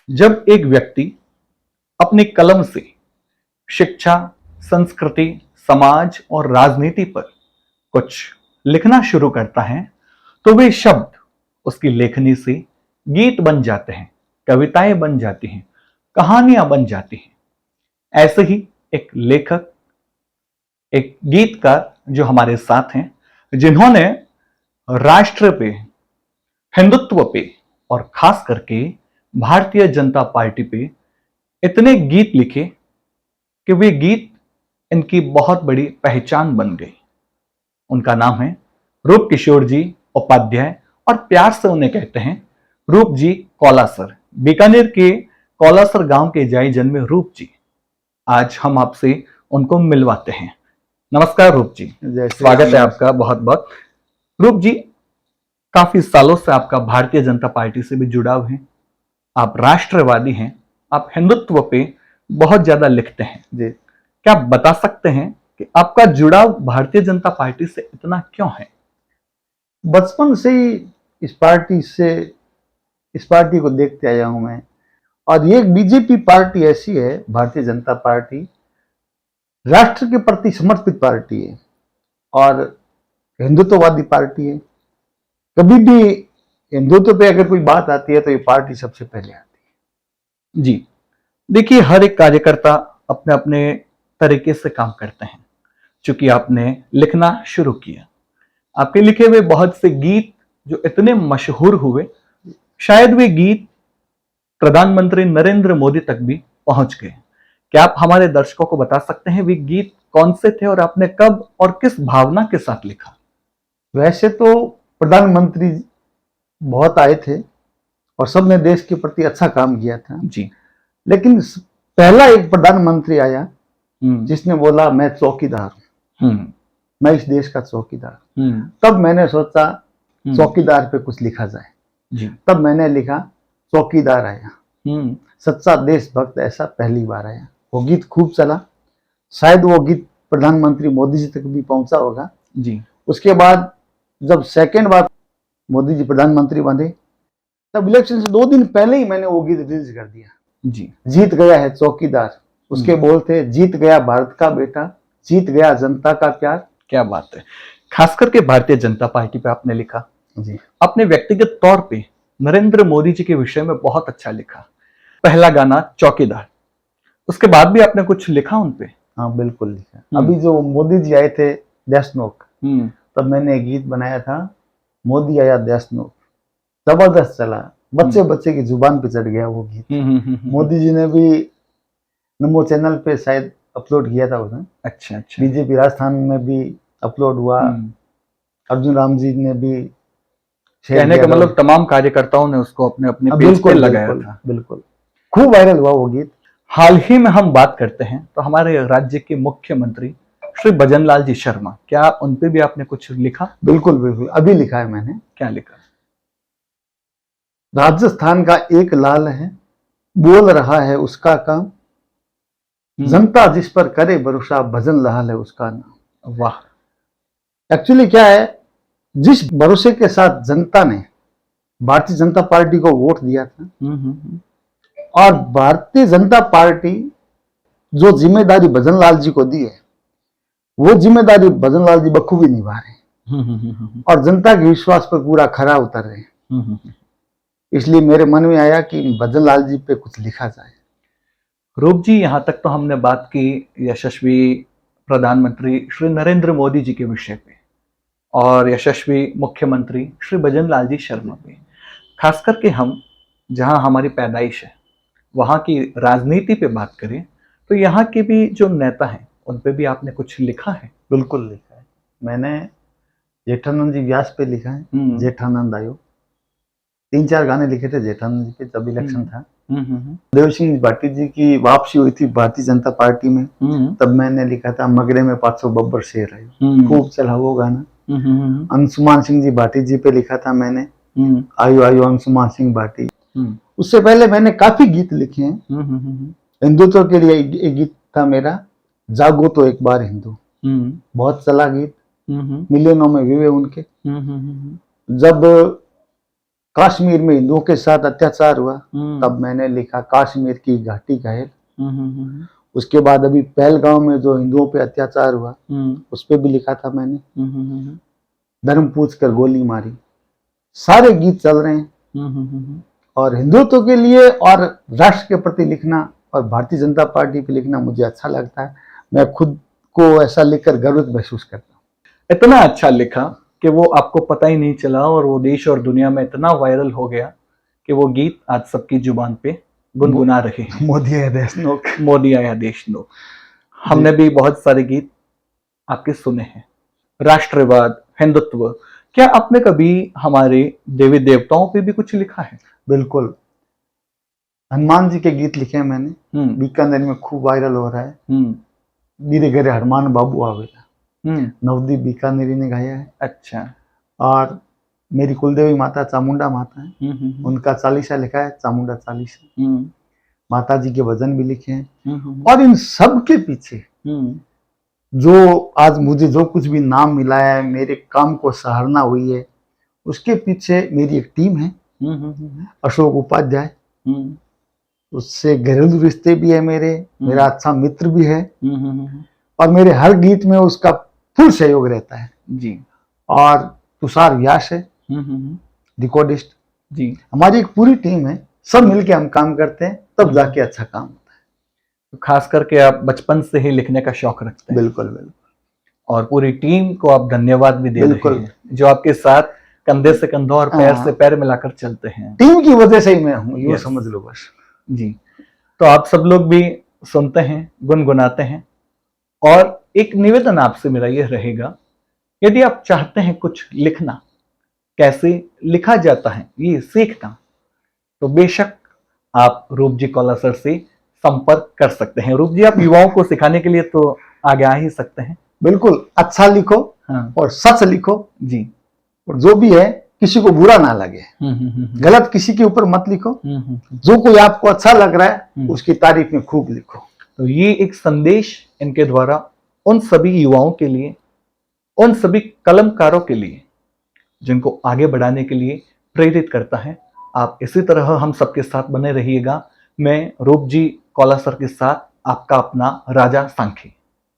जब एक व्यक्ति अपनी कलम से शिक्षा, संस्कृति, समाज और राजनीति पर कुछ लिखना शुरू करता है तो वे शब्द उसकी लेखनी से गीत बन जाते हैं, कविताएं बन जाती हैं, कहानियां बन जाती हैं। ऐसे ही एक लेखक, एक गीतकार जो हमारे साथ हैं, जिन्होंने राष्ट्र पे, हिंदुत्व पे और खास करके भारतीय जनता पार्टी पे इतने गीत लिखे कि वे गीत इनकी बहुत बड़ी पहचान बन गई। उनका नाम है रूप किशोर जी उपाध्याय और प्यार से उन्हें कहते हैं रूप जी कौलासर। बीकानेर के कौलासर गांव के जाई जन्मे रूप जी, आज हम आपसे उनको मिलवाते हैं। नमस्कार रूप जी, स्वागत है आपका बहुत बहुत। रूप जी, काफी सालों से आपका भारतीय जनता पार्टी से भी जुड़ाव है, आप राष्ट्रवादी हैं, आप हिंदुत्व पे बहुत ज्यादा लिखते हैं जी। क्या आप बता सकते हैं कि आपका जुड़ाव भारतीय जनता पार्टी से इतना क्यों है? बचपन से ही इस पार्टी को देखते आया हूं मैं। और ये बीजेपी पार्टी ऐसी है, भारतीय जनता पार्टी राष्ट्र के प्रति समर्पित पार्टी है और हिंदुत्ववादी पार्टी है। कभी भी हिंदुत्व पे अगर कोई बात आती है तो ये पार्टी सबसे पहले आती है जी। देखिए, हर एक कार्यकर्ता अपने अपने तरीके से काम करते हैं। चूंकि आपने लिखना शुरू किया, आपके लिखे हुए बहुत से गीत जो इतने मशहूर हुए, शायद वे गीत प्रधानमंत्री नरेंद्र मोदी तक भी पहुंच गए। क्या आप हमारे दर्शकों को बता सकते हैं वे गीत कौन से थे और आपने कब और किस भावना के साथ लिखा? वैसे तो प्रधानमंत्री बहुत आए थे और सबने देश के प्रति अच्छा काम किया था जी, लेकिन पहला एक प्रधानमंत्री आया जिसने बोला मैं चौकीदार हूं, मैं इस देश का चौकीदार। तब मैंने सोचा चौकीदार पे कुछ लिखा जाए जी। तब मैंने लिखा चौकीदार आया, सच्चा देशभक्त ऐसा पहली बार आया। वो गीत खूब चला, शायद वो गीत प्रधानमंत्री मोदी जी तक भी पहुंचा होगा जी। उसके बाद जब सेकेंड बार मोदी जी प्रधानमंत्री बने तब इलेक्शन से 2 दिन पहले ही मैंने वो गीत रिलीज कर दिया जी। जीत गया है चौकीदार। उसके बोल थे जीत गया भारत का बेटा, जीत गया जनता का प्यार। क्या बात है। खास करके भारतीय जनता पार्टी पे आपने लिखा जी। अपने व्यक्तिगत तौर पे नरेंद्र मोदी जी के विषय में बहुत अच्छा लिखा। पहला गाना चौकीदार, उसके बाद भी आपने कुछ लिखा उन पे? हाँ बिल्कुल लिखा। अभी जो मोदी जी आए थे देशनोक, तब मैंने एक गीत बनाया था मोदी आया देशनोक, जबरदस्त चला, बच्चे बच्चे की जुबान पे चढ़ गया वो गीत। मोदी जी ने भी नमो चैनल पे शायद अपलोड किया था उसने। अच्छा अच्छा। बीजेपी राजस्थान में भी अपलोड हुआ, अर्जुन राम जी ने भी। कहने का मतलब तमाम कार्यकर्ताओं ने उसको अपने अपने पेज पे लगाया था। बिल्कुल खूब वायरल हुआ वो गीत। हाल ही में हम बात करते हैं तो हमारे राज्य के मुख्यमंत्री श्री भजनलाल जी शर्मा, क्या उन पे भी आपने कुछ लिखा? बिल्कुल बिल्कुल, अभी लिखा है मैंने। क्या लिखा? राजस्थान का एक लाल है, बोल रहा है उसका काम, जनता जिस पर करे भरोसा, भजन लाल है उसका नाम। वाह। एक्चुअली क्या है, जिस भरोसे के साथ जनता ने भारतीय जनता पार्टी को वोट दिया था और भारतीय जनता पार्टी जो जिम्मेदारी भजनलाल जी को दी है वो जिम्मेदारी भजनलाल जी बखूबी निभा रहे हैं और जनता के विश्वास पर पूरा खरा उतर रहे हैं। इसलिए मेरे मन में आया कि भजनलाल जी पे कुछ लिखा जाए। रूप जी, यहां तक तो हमने बात की यशस्वी प्रधानमंत्री श्री नरेंद्र मोदी जी के विषय पे और यशस्वी मुख्यमंत्री श्री भजनलाल जी शर्मा पे। खास करके हम जहां हमारी पैदाइश है वहां की राजनीति पे बात करें तो यहाँ के भी जो नेता हैं उन पे भी आपने कुछ लिखा है? बिल्कुल लिखा है मैंने। जेठानंद जी व्यास पे लिखा है, जेठानंद आयो। 3-4 गाने लिखे थे जेठानंद जी पे जब इलेक्शन था। देव सिंह भाटी जी की वापसी हुई थी भारतीय जनता पार्टी में, तब मैंने लिखा था मगरे में 500 बब्बर शेर है, खूब चला वो गाना। अंशुमान सिंह जी भाटी जी पे लिखा था मैंने, आयो आयो अंशुमान सिंह भाटी। उससे पहले मैंने काफी गीत लिखे हैं। हिंदुत्व के लिए एक गीत था मेरा, जागो तो एक बार हिंदू, बहुत चला गीत, मिलियनों में व्यू है उनके। जब कश्मीर में हिंदुओं के साथ अत्याचार हुआ, तब मैंने लिखा कश्मीर की घाटी घायल। उसके बाद अभी पहलगांव में जो हिंदुओं पे अत्याचार हुआ, उस पे भी लिखा था मैंने। धर्म पूछ कर गोली मारी। सारे गीत चल रहे हैं। और हिंदुत्व के लिए और राष्ट्र के प्रति लिखना और भारतीय जनता पार्टी पे लिखना मुझे अच्छा लगता है। मैं खुद को ऐसा लिखकर गर्व महसूस करता हूँ। इतना अच्छा लिखा कि वो आपको पता ही नहीं चला और वो देश और दुनिया में इतना वायरल हो गया कि वो गीत आज सबकी जुबान पे गुनगुना रहे हैं। मोदी आया देश नोक, मोदी आया देश नोक। हमने भी बहुत सारे गीत आपके सुने हैं। राष्ट्रवाद, हिंदुत्व, क्या आपने कभी हमारे देवी देवताओं पे भी कुछ लिखा है? बिल्कुल, हनुमान जी के गीत लिखे हैं मैंने। बीकानेर में खूब वायरल हो रहा है। धीरे घरे हनुमान बाबू आवेला, नवदीप बीकानेरी ने गाया है। अच्छा। और मेरी कुलदेवी माता चामुंडा माता है, उनका चालीसा लिखा है, चामुंडा चालीसा। माता जी के भजन भी लिखे हैं। और इन सब के पीछे जो आज मुझे जो कुछ भी नाम मिला है, मेरे काम को सराहना हुई है, उसके पीछे मेरी एक टीम है। अशोक उपाध्याय, उससे घरेलू रिश्ते भी है मेरा अच्छा मित्र भी है। और मेरे हर गीत में उसका फुल सहयोग रहता है जी। और तुषार व्यास है रिकॉर्डिस्ट जी। हमारी एक पूरी टीम है, सब मिलके हम काम करते हैं, तब जाके अच्छा काम होता है। तो खास करके आप बचपन से ही लिखने का शौक रखते हैं। बिल्कुल बिल्कुल। और पूरी टीम को आप धन्यवाद भी दे रहे हैं, जो आपके साथ कंधे से कंधा और पैर से पैर मिलाकर चलते हैं। टीम की वजह से ही मैं हूँ, ये समझ लो बस। जी। तो आप सब लोग भी सुनते हैं, गुनगुनाते हैं। और एक निवेदन आपसे मेरा यह रहेगा, यदि आप चाहते हैं कुछ लिखना, कैसे लिखा जाता है ये सीखना, तो बेशक आप रूप जी कोलासर से संपर्क कर सकते हैं। रूप जी, आप युवाओं को सिखाने के लिए तो आगे आ ही सकते हैं। बिल्कुल, अच्छा लिखो। हाँ। और सच लिखो जी। और जो भी है किसी को बुरा ना लगे, गलत किसी के ऊपर मत लिखो। जो कोई आपको अच्छा लग रहा है उसकी तारीफ में खूब लिखो। तो ये एक संदेश इनके द्वारा उन सभी युवाओं के लिए, उन सभी कलमकारों के लिए जिनको आगे बढ़ाने के लिए प्रेरित करता है। आप इसी तरह हम सबके साथ बने रहिएगा। मैं रूप जी कोलासर के साथ आपका अपना राजा सांखी।